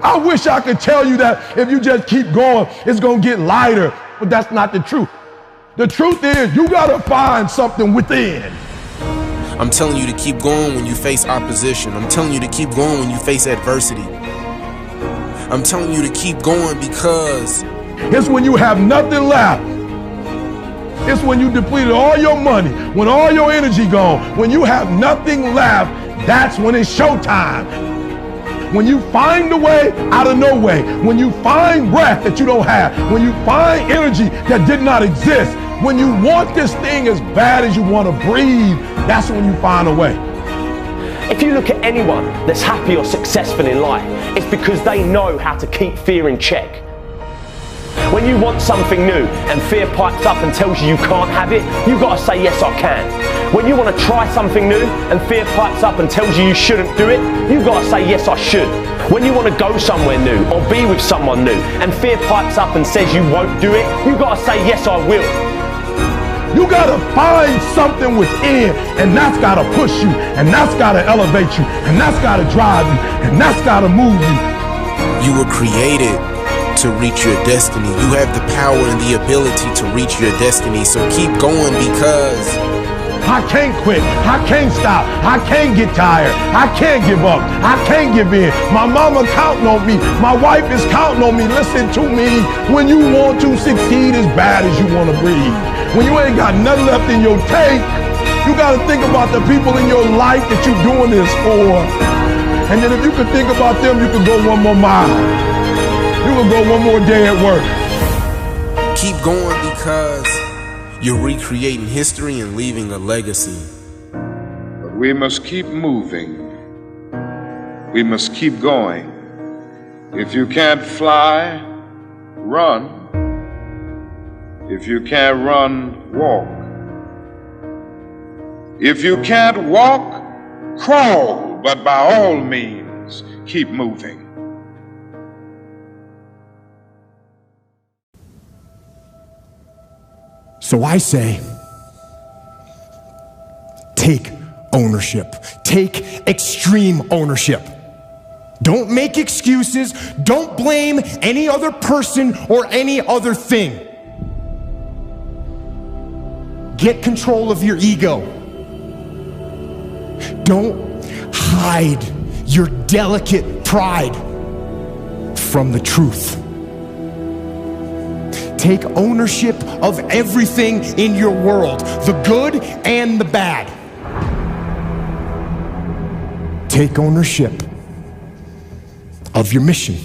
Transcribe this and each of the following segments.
I wish I could tell you that if you just keep going, it's going to get lighter, but that's not the truth. The truth is you got to find something within. I'm telling you to keep going when you face opposition. I'm telling you to keep going when you face adversity. I'm telling you to keep going because it's when you have nothing left. It's when you depleted all your money, when all your energy gone, when you have nothing left, that's when it's showtime. When you find a way out of no way, when you find breath that you don't have, when you find energy that did not exist, when you want this thing as bad as you want to breathe, that's when you find a way. If you look at anyone that's happy or successful in life, it's because they know how to keep fear in check. When you want something new and fear pipes up and tells you can't have it, you've got to say, yes, I can. When you want to try something new and fear pipes up and tells you shouldn't do it, you've got to say, yes, I should. When you want to go somewhere new or be with someone new and fear pipes up and says you won't do it, you've got to say, yes, I will. You gotta find something within, and that's gotta push you, and that's gotta elevate you, and that's gotta drive you, and that's gotta move you. you were created to reach your destiny. You have the power and the ability to reach your destiny. So keep going, because I can't quit. I can't stop. I can't get tired. I can't give up. I can't give in. My mama counting on me. My wife is counting on me. Listen to me. When you want to succeed as bad as you want to breathe, when you ain't got nothing left in your tank, you got to think about the people in your life that you're doing this for. And then if you could think about them, you could go one more mile. You could go one more day at work. Keep going, because you're recreating history and leaving a legacy. But we must keep moving. We must keep going. If you can't fly, run. If you can't run, walk. If you can't walk, crawl. But by all means, keep moving. So I say, take ownership. Take extreme ownership. Don't make excuses. Don't blame any other person or any other thing. Get control of your ego. Don't hide your delicate pride from the truth. Take ownership of everything in your world, the good and the bad. Take ownership of your mission.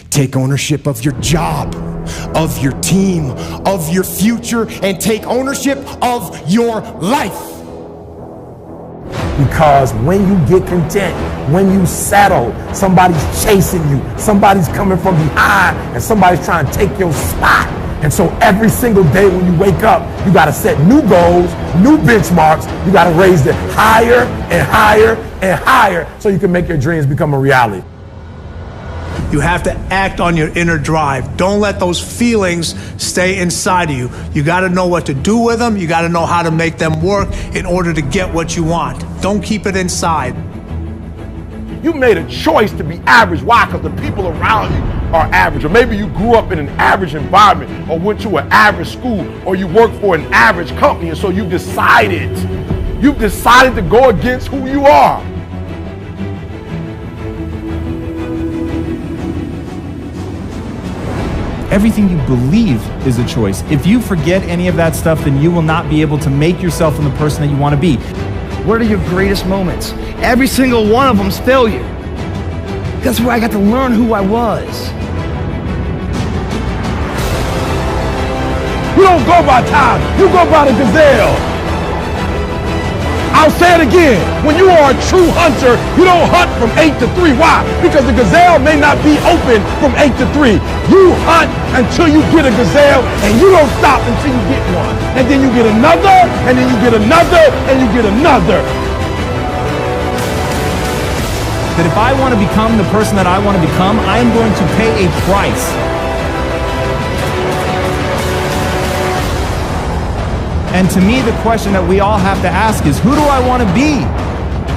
Take ownership of your job, of your team, of your future, and take ownership of your life. Because when you get content, when you settle, somebody's chasing you, somebody's coming from behind, and somebody's trying to take your spot. And so every single day when you wake up, you got to set new goals, new benchmarks. You got to raise it higher and higher and higher so you can make your dreams become a reality. You have to act on your inner drive. Don't let those feelings stay inside of you. You got to know what to do with them. You got to know how to make them work in order to get what you want. Don't keep it inside. You made a choice to be average. Why? Because the people around you are average. Or maybe you grew up in an average environment, or went to an average school, or you work for an average company, and so you've decided to go against who you are. Everything you believe is a choice. If you forget any of that stuff, then you will not be able to make yourself into the person that you want to be. What are your greatest moments? Every single one of them's failure. That's where I got to learn who I was. You don't go by time, you go by the gazelle. I'll say it again. When you are a true hunter, you don't hunt from 8 to 3. Why? Because the gazelle may not be open from 8 to 3. You hunt until you get a gazelle, and you don't stop until you get one. And then you get another, and then you get another, and you get another. That if I want to become the person that I want to become, I am going to pay a price. And to me, the question that we all have to ask is, who do I want to be?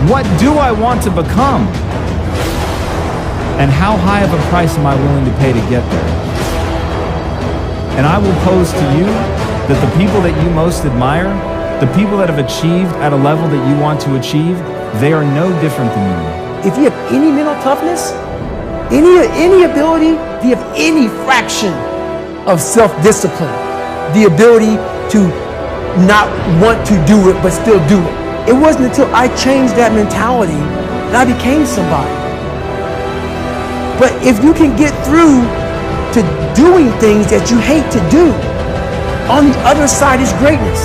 What do I want to become? And how high of a price am I willing to pay to get there? And I will pose to you that the people that you most admire, the people that have achieved at a level that you want to achieve, they are no different than you. If you have any mental toughness, any ability, if you have any fraction of self-discipline, the ability to not want to do it but still do it. It wasn't until I changed that mentality that I became somebody. But if you can get through to doing things that you hate to do, on the other side is greatness.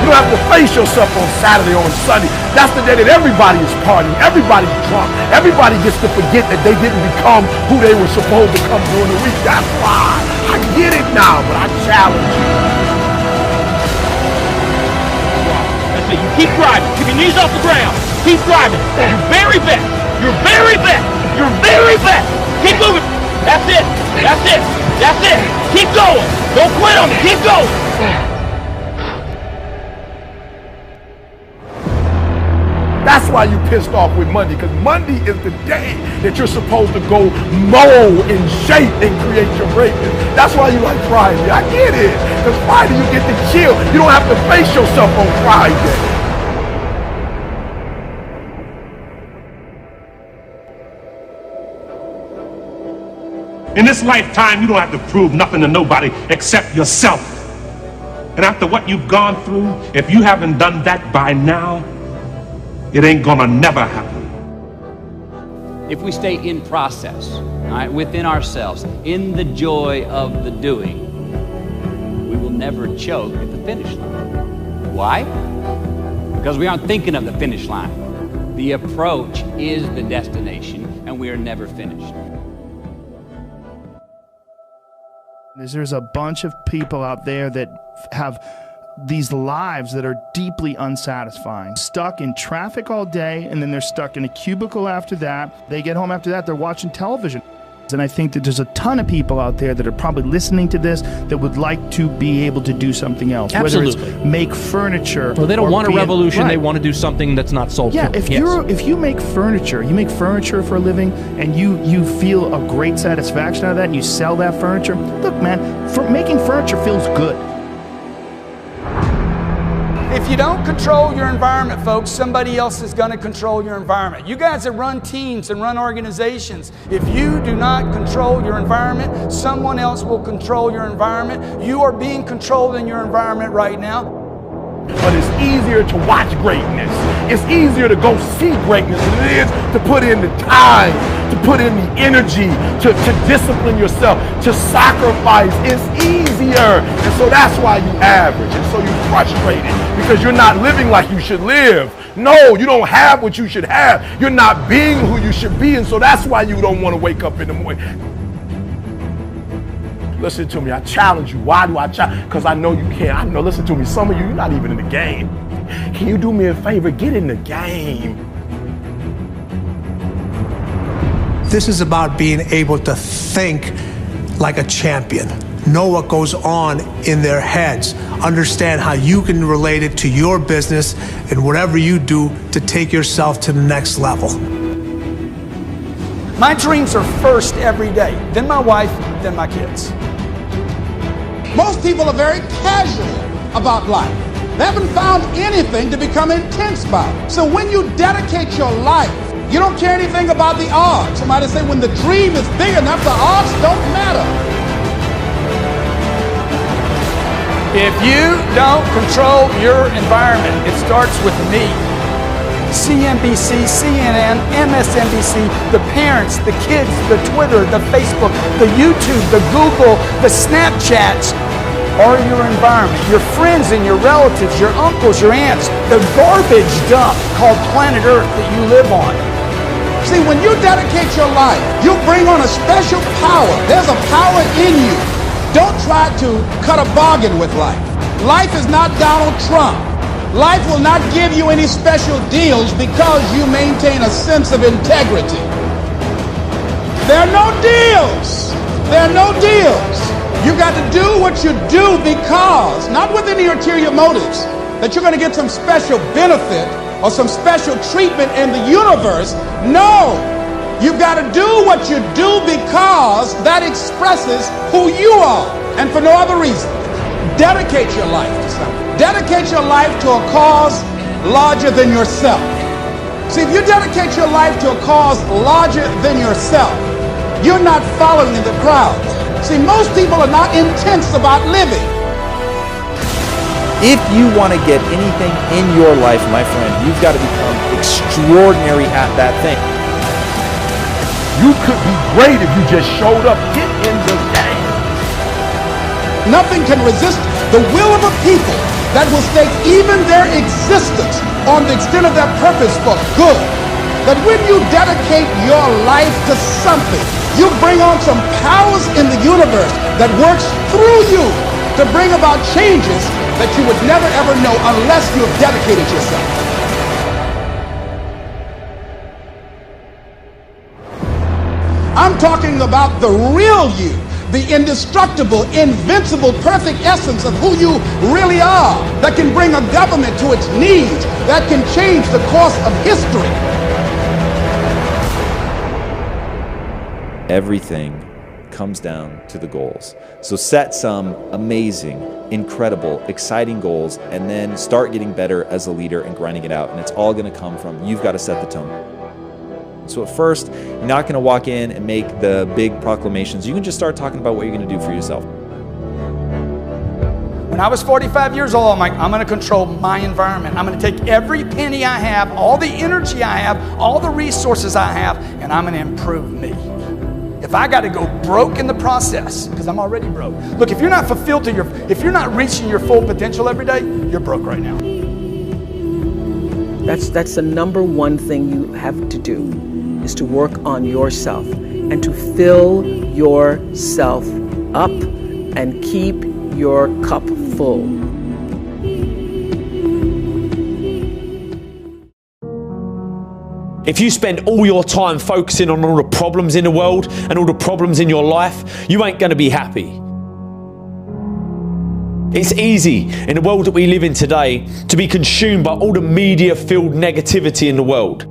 You don't have to face yourself on Saturday or on Sunday. That's the day that everybody is partying, everybody's drunk, everybody gets to forget that they didn't become who they were supposed to become during the week. That's why I get it now, but I challenge you. That's it. You keep driving. Keep your knees off the ground. Keep driving. Your very best. Your very best. Your very best. Keep moving. That's it. That's it. That's it. Keep going. Don't quit on me. Keep going. That's why you pissed off with Monday, because Monday is the day that you're supposed to go mold and shape and create your greatness. That's why you like Friday. I get it. Because Friday you get to chill. You don't have to face yourself on Friday. In this lifetime, you don't have to prove nothing to nobody except yourself. And after what you've gone through, if you haven't done that by now, it ain't gonna never happen. If we stay in process, all right, within ourselves, in the joy of the doing, we will never choke at the finish line. Why? Because we aren't thinking of the finish line. The approach is the destination, and we are never finished. There's a bunch of people out there that have these lives that are deeply unsatisfying. Stuck in traffic all day, and then they're stuck in a cubicle after that. They get home after that, they're watching television. And I think that there's a ton of people out there that are probably listening to this that would like to be able to do something else. Absolutely. Whether it's make furniture. Well, they don't want a revolution, right. They want to do something that's not soul Yeah, food. if you make furniture for a living, and you feel a great satisfaction out of that, and you sell that furniture, look, man, making furniture feels good. If you don't control your environment, folks, somebody else is going to control your environment. You guys that run teams and run organizations, if you do not control your environment, someone else will control your environment. You are being controlled in your environment right now. But it's easier to watch greatness. It's easier to go see greatness than it is to put in the time, to put in the energy, to discipline yourself, to sacrifice. It's easier. And so that's why you average. And so you're frustrated because you're not living like you should live. No, you don't have what you should have. You're not being who you should be. And so that's why you don't want to wake up in the morning. Listen to me, I challenge you. Why do I challenge? Because I know you can. I know, listen to me, some of you, you're not even in the game. Can you do me a favor? Get in the game. This is about being able to think like a champion. Know what goes on in their heads. Understand how you can relate it to your business and whatever you do to take yourself to the next level. My dreams are first every day, then my wife, then my kids. Most people are very casual about life. They haven't found anything to become intense about. So when you dedicate your life, you don't care anything about the odds. Somebody say when the dream is big enough, the odds don't matter. If you don't control your environment, it starts with me. CNBC, CNN, MSNBC, the parents, the kids, the Twitter, the Facebook, the YouTube, the Google, the Snapchats are your environment. Your friends and your relatives, your uncles, your aunts, the garbage dump called planet Earth that you live on. See, when you dedicate your life, you bring on a special power. There's a power in you. Don't try to cut a bargain with life. Life is not Donald Trump. Life will not give you any special deals because you maintain a sense of integrity. There are no deals. There are no deals. You got to do what you do because, not with any ulterior motives, that you're going to get some special benefit or some special treatment in the universe. No, you've got to do what you do because that expresses who you are and for no other reason. Dedicate your life to something. Dedicate your life to a cause larger than yourself. See, if you dedicate your life to a cause larger than yourself, you're not following the crowd. See, most people are not intense about living. If you want to get anything in your life, my friend, you've got to become extraordinary at that thing. You could be great if you just showed up. Get in the game. Nothing can resist the will of a people that will stake even their existence on the extent of their purpose for good. That when you dedicate your life to something, you bring on some powers in the universe that works through you to bring about changes that you would never ever know unless you have dedicated yourself. I'm talking about the real you, the indestructible, invincible, perfect essence of who you really are, that can bring a government to its knees, that can change the course of history. Everything comes down to the goals. So set some amazing, incredible, exciting goals, and then start getting better as a leader and grinding it out. And it's all going to come from you've got to set the tone. So at first, you're not going to walk in and make the big proclamations. You can just start talking about what you're going to do for yourself. When I was 45 years old, I'm like, I'm going to control my environment. I'm going to take every penny I have, all the energy I have, all the resources I have, and I'm going to improve me. If I got to go broke in the process, because I'm already broke. Look, if you're not fulfilled to if you're not reaching your full potential every day, you're broke right now. That's the number one thing you have to do, is to work on yourself and to fill yourself up and keep your cup full. If you spend all your time focusing on all the problems in the world and all the problems in your life, you ain't going to be happy. It's easy in the world that we live in today to be consumed by all the media-filled negativity in the world.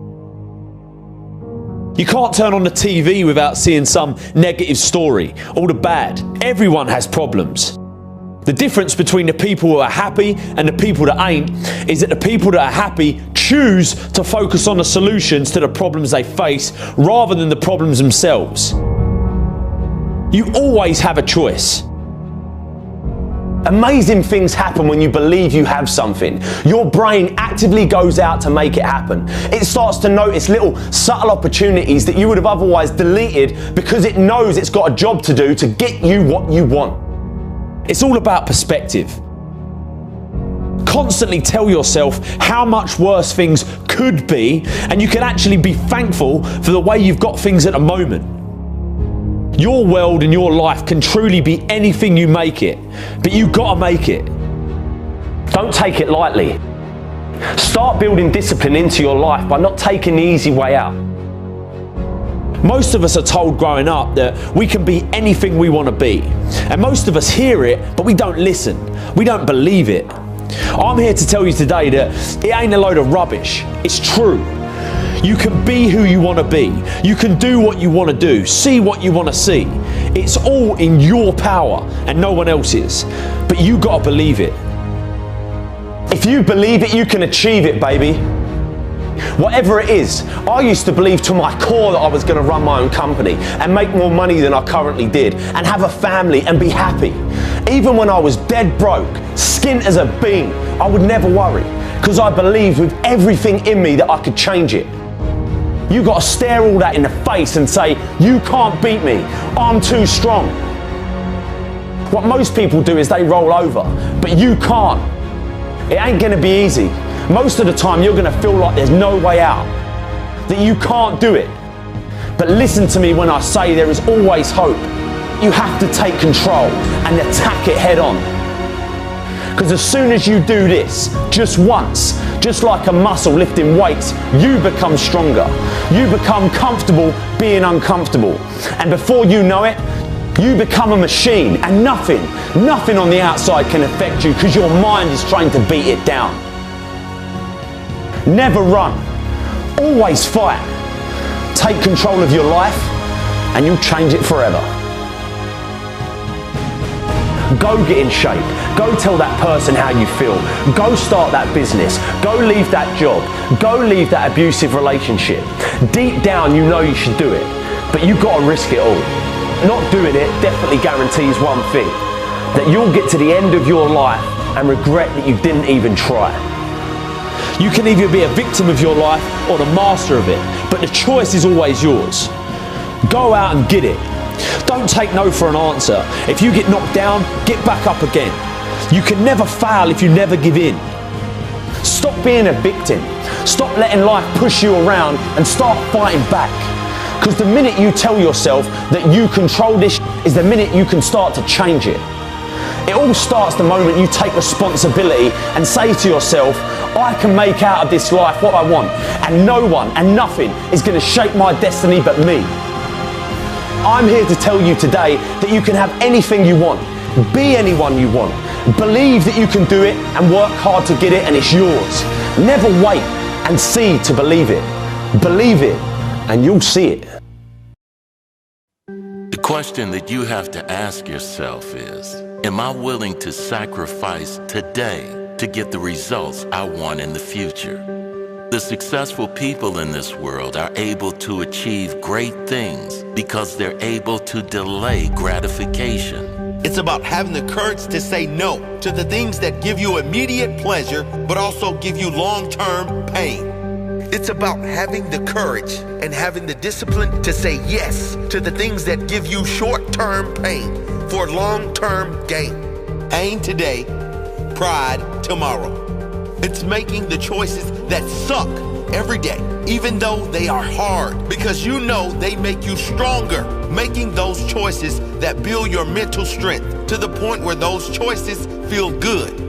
You can't turn on the TV without seeing some negative story, all the bad. Everyone has problems. The difference between the people who are happy and the people that ain't is that the people that are happy choose to focus on the solutions to the problems they face rather than the problems themselves. You always have a choice. Amazing things happen when you believe you have something. Your brain actively goes out to make it happen. It starts to notice little subtle opportunities that you would have otherwise deleted because it knows it's got a job to do to get you what you want. It's all about perspective. Constantly tell yourself how much worse things could be, and you can actually be thankful for the way you've got things at the moment. Your world and your life can truly be anything you make it, but you've got to make it. Don't take it lightly. Start building discipline into your life by not taking the easy way out. Most of us are told growing up that we can be anything we want to be. And most of us hear it, but we don't listen. We don't believe it. I'm here to tell you today that it ain't a load of rubbish. It's true. You can be who you want to be. You can do what you want to do. See what you want to see. It's all in your power and no one else's. But you got to believe it. If you believe it, you can achieve it, baby. Whatever it is, I used to believe to my core that I was going to run my own company and make more money than I currently did and have a family and be happy. Even when I was dead broke, skint as a bean, I would never worry because I believed with everything in me that I could change it. You got to stare all that in the face and say, you can't beat me, I'm too strong. What most people do is they roll over, but you can't. It ain't going to be easy. Most of the time you're going to feel like there's no way out, that you can't do it. But listen to me when I say there is always hope. You have to take control and attack it head on. Because as soon as you do this, just once, just like a muscle lifting weights, you become stronger. You become comfortable being uncomfortable. And before you know it, You become a machine, and nothing on the outside can affect you because your mind is trained to beat it down. Never run, always fight. Take control of your life and you'll change it forever. Go get in shape. Go tell that person how you feel. Go start that business. Go leave that job. Go leave that abusive relationship. Deep down you know you should do it, but you've got to risk it all. Not doing it definitely guarantees one thing, that you'll get to the end of your life and regret that you didn't even try. You can either be a victim of your life or the master of it, but the choice is always yours. Go out and get it. Don't take no for an answer. If you get knocked down, get back up again. You can never fail if you never give in. Stop being a victim. Stop letting life push you around and start fighting back. Because the minute you tell yourself that you control this is the minute you can start to change it. It all starts the moment you take responsibility and say to yourself, I can make out of this life what I want, and no one and nothing is going to shape my destiny but me. I'm here to tell you today that you can have anything you want, be anyone you want, believe that you can do it and work hard to get it, and it's yours. Never wait and see to believe it. Believe it and you'll see it. The question that you have to ask yourself is, am I willing to sacrifice today to get the results I want in the future? The successful people in this world are able to achieve great things because they're able to delay gratification. It's about having the courage to say no to the things that give you immediate pleasure, but also give you long-term pain. It's about having the courage and having the discipline to say yes to the things that give you short-term pain for long-term gain. Pain today, pride tomorrow. It's making the choices that suck every day, even though they are hard, because you know they make you stronger. Making those choices that build your mental strength to the point where those choices feel good.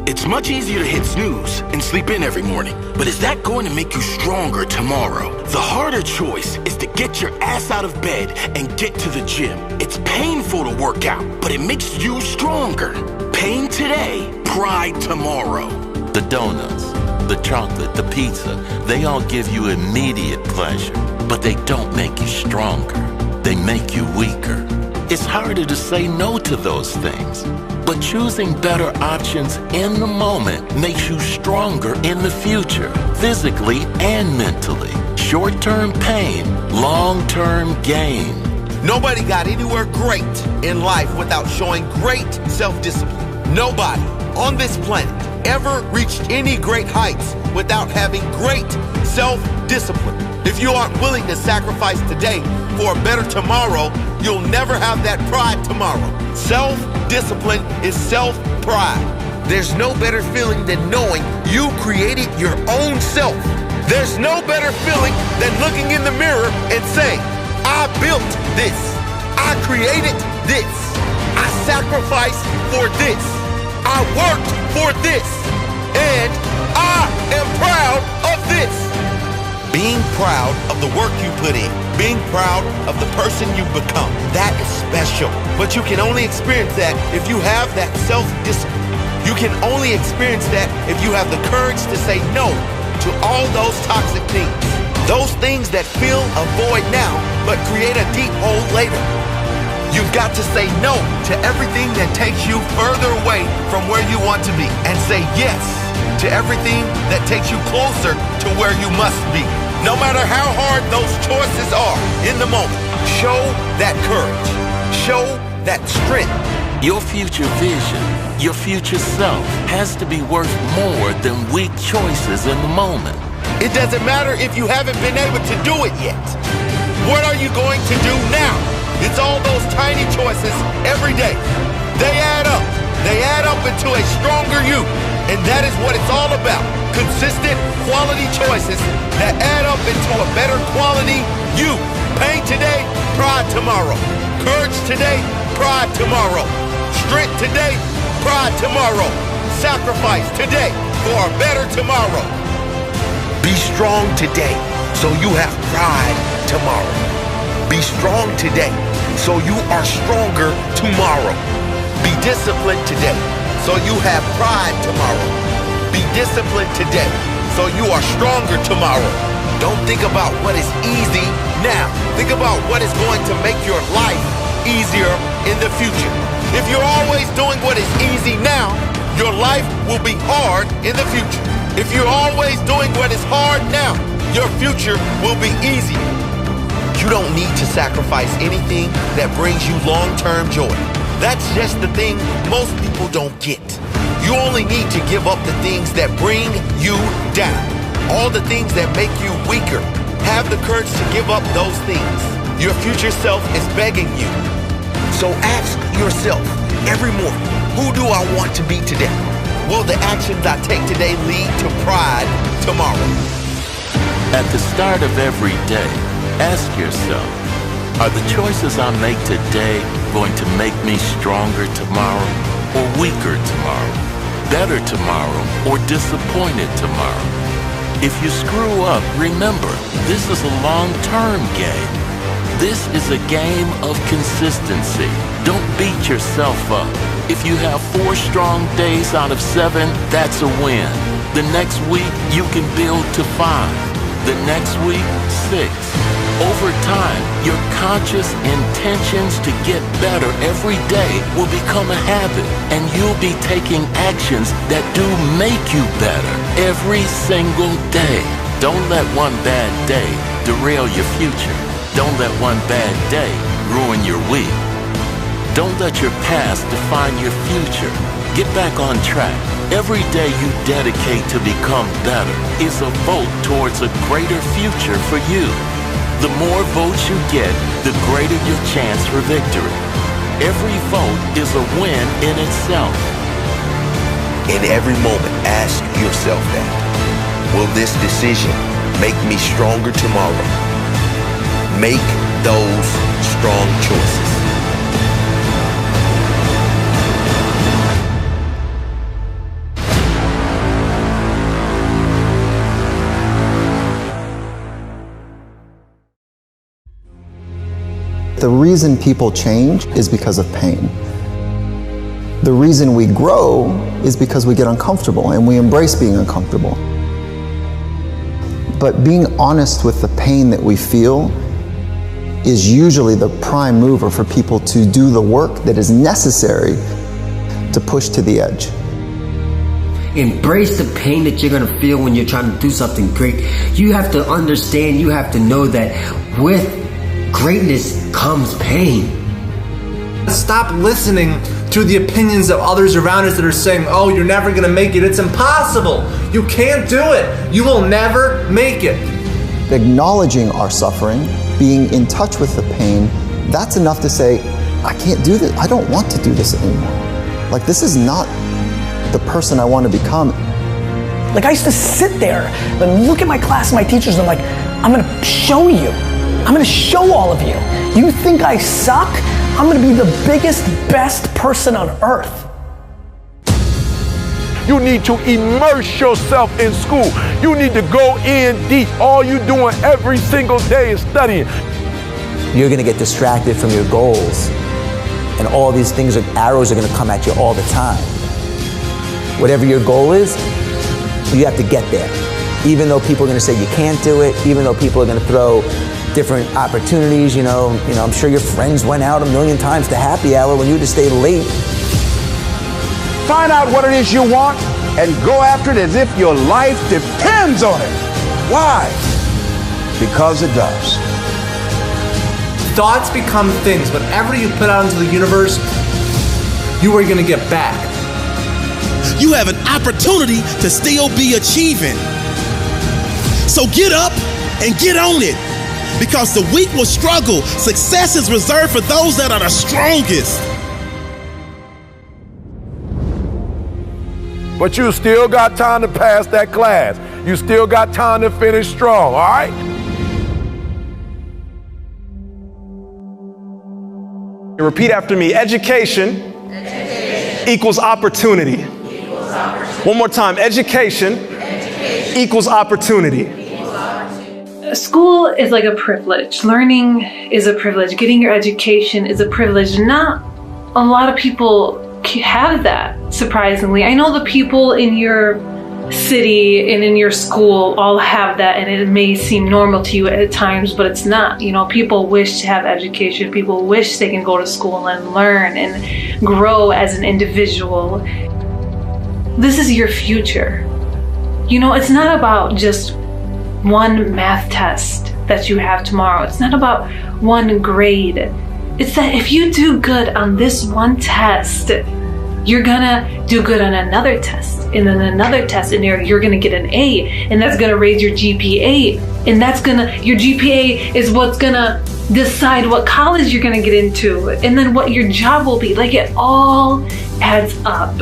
It's much easier to hit snooze and sleep in every morning, but is that going to make you stronger tomorrow? The harder choice is to get your ass out of bed and get to the gym. It's painful to work out, but it makes you stronger. Pain today, pride tomorrow. The donuts, the chocolate, the pizza, they all give you immediate pleasure, but they don't make you stronger. They make you weaker. It's harder to say no to those things, but choosing better options in the moment makes you stronger in the future, physically and mentally. Short-term pain, long-term gain. Nobody got anywhere great in life without showing great self-discipline. Nobody on this planet ever reached any great heights without having great self-discipline. If you aren't willing to sacrifice today for a better tomorrow, you'll never have that pride tomorrow. Self-discipline is self-pride. There's no better feeling than knowing you created your own self. There's no better feeling than looking in the mirror and saying, I built this. I created this. I sacrificed for this. I worked for this. And I am proud of this. Being proud of the work you put in, being proud of the person you've become, that is special. But you can only experience that if you have that self-discipline. You can only experience that if you have the courage to say no to all those toxic things. Those things that fill a void now, but create a deep hole later. You've got to say no to everything that takes you further away from where you want to be, and say yes to everything that takes you closer to where you must be. No matter how hard those choices are in the moment, show that courage, show that strength. Your future vision, your future self has to be worth more than weak choices in the moment. It doesn't matter if you haven't been able to do it yet. What are you going to do now? It's all those tiny choices every day. They add up. They add up into a stronger you. And that is what it's all about. Consistent quality choices that add up into a better quality you. Pain today, pride tomorrow. Courage today, pride tomorrow. Strength today, pride tomorrow. Sacrifice today for a better tomorrow. Be strong today so you have pride tomorrow. Be strong today so you are stronger tomorrow. Be disciplined today, so you have pride tomorrow. Be disciplined today, so you are stronger tomorrow. Don't think about what is easy now. Think about what is going to make your life easier in the future. If you're always doing what is easy now, your life will be hard in the future. If you're always doing what is hard now, your future will be easier. You don't need to sacrifice anything that brings you long-term joy. That's just the thing most people don't get. You only need to give up the things that bring you down. All the things that make you weaker. Have the courage to give up those things. Your future self is begging you. So ask yourself every morning, who do I want to be today? Will the actions I take today lead to pride tomorrow? At the start of every day, ask yourself, are the choices I make today going to make me stronger tomorrow or weaker tomorrow? Better tomorrow or disappointed tomorrow? If you screw up, remember, this is a long-term game. This is a game of consistency. Don't beat yourself up. If you have 4 strong days out of 7, that's a win. The next week, you can build to 5. The next week, 6. Over time, your conscious intentions to get better every day will become a habit, and you'll be taking actions that do make you better every single day. Don't let one bad day derail your future. Don't let one bad day ruin your week. Don't let your past define your future. Get back on track. Every day you dedicate to become better is a vote towards a greater future for you. The more votes you get, the greater your chance for victory. Every vote is a win in itself. In every moment, ask yourself that. Will this decision make me stronger tomorrow? Make those strong choices. The reason people change is because of pain. The reason we grow is because we get uncomfortable and we embrace being uncomfortable. But being honest with the pain that we feel is usually the prime mover for people to do the work that is necessary to push to the edge. Embrace the pain that you're gonna feel when you're trying to do something great. You have to understand, you have to know that with greatness comes pain. Stop listening to the opinions of others around us that are saying, oh, you're never gonna make it. It's impossible. You can't do it. You will never make it. Acknowledging our suffering, being in touch with the pain, that's enough to say, I can't do this. I don't want to do this anymore. Like, this is not the person I want to become. Like, I used to sit there and look at my class and my teachers and I'm like, I'm gonna show you. I'm gonna show all of you. You think I suck? I'm gonna be the biggest, best person on earth. You need to immerse yourself in school. You need to go in deep. All you doing every single day is studying. You're gonna get distracted from your goals. And all these things, arrows are gonna come at you all the time. Whatever your goal is, you have to get there. Even though people are gonna say you can't do it, even though people are gonna throw different opportunities, you know, I'm sure your friends went out 1,000,000 times to happy hour when you just stayed late. Find out what it is you want and go after it as if your life depends on it. Why? Because it does. Thoughts become things. Whatever you put out into the universe, you are gonna get back. You have an opportunity to still be achieving. So get up and get on it. Because the weak will struggle. Success is reserved for those that are the strongest. But you still got time to pass that class. You still got time to finish strong, all right? Repeat after me. Education, equals opportunity. One more time. Education, equals opportunity. School is like a privilege. Learning is a privilege. Getting your education is a privilege. Not a lot of people have that, surprisingly. I know the people in your city and in your school all have that, and it may seem normal to you at times, but it's not. You know, people wish to have education. People wish they can go to school and learn and grow as an individual. This is your future. You know, it's not about just one math test that you have tomorrow. It's not about one grade. It's that if you do good on this one test, you're gonna do good on another test, and then another test, and you're gonna get an A, and that's gonna raise your GPA, and your GPA is what's gonna decide what college you're gonna get into, and then what your job will be. Like, it all adds up.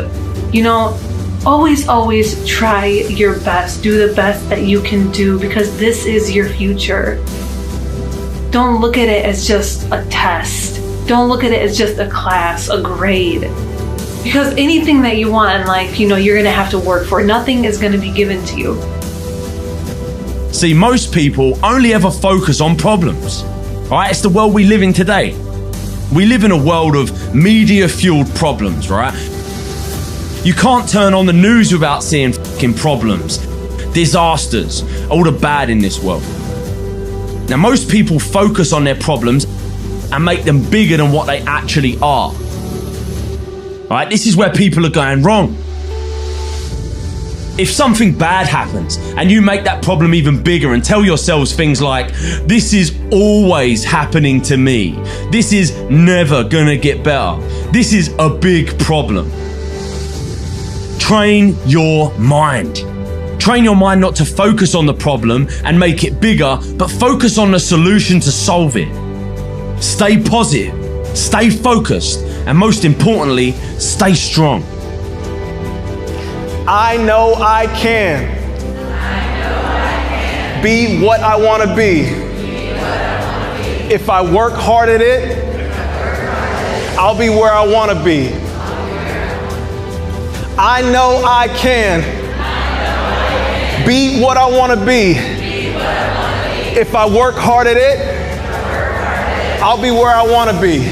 You know, always try your best. Do the best that you can do, because this is your future. Don't look at it as just a test. Don't look at it as just a class, a grade. Because anything that you want in life, you know, you're gonna have to work for. Nothing is gonna be given to you. See, most people only ever focus on problems. Right? It's the world we live in today. We live in a world of media-fueled problems, right? You can't turn on the news without seeing fucking problems, disasters, all the bad in this world. Now, most people focus on their problems and make them bigger than what they actually are. Right? This is where people are going wrong. If something bad happens and you make that problem even bigger and tell yourselves things like, this is always happening to me, this is never gonna get better, this is a big problem. Train your mind. Train your mind not to focus on the problem and make it bigger, but focus on the solution to solve it. Stay positive, stay focused, and most importantly, stay strong. I know I can. Be what I want to be. If I work hard at it, I'll be where I want to be. I know I can. Be what I want to be. If I work hard at it, I'll be where I want to be.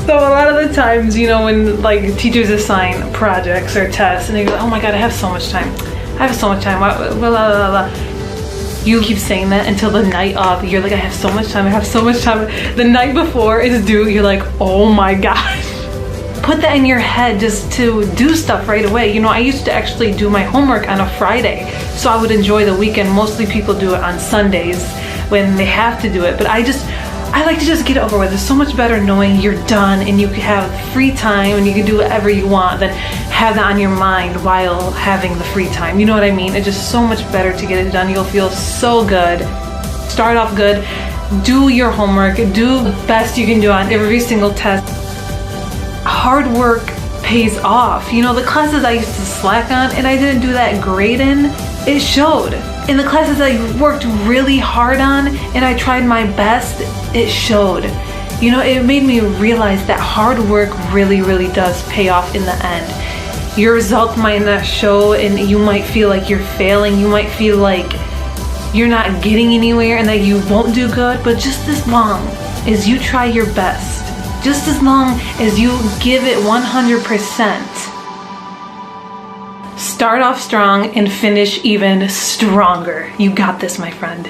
So a lot of the times, you know, when like teachers assign projects or tests and they go, oh my God, I have so much time. I have so much time. Blah, blah, blah, blah. You keep saying that until the night of. You're like, I have so much time. I have so much time. The night before it's due, you're like, oh my gosh. Put that in your head just to do stuff right away. You know, I used to actually do my homework on a Friday, so I would enjoy the weekend. Mostly people do it on Sundays when they have to do it, but I like to just get it over with. It's so much better knowing you're done and you can have free time and you can do whatever you want than have that on your mind while having the free time. You know what I mean? It's just so much better to get it done. You'll feel so good. Start off good. Do your homework. Do the best you can do on every single test. Hard work pays off. You know, the classes I used to slack on and I didn't do that great in, it showed. In the classes I worked really hard on and I tried my best, it showed. You know, it made me realize that hard work really, really does pay off in the end. Your results might not show and you might feel like you're failing. You might feel like you're not getting anywhere and that you won't do good, but just as long as you try your best, just as long as you give it 100%, start off strong and finish even stronger. You got this, my friend.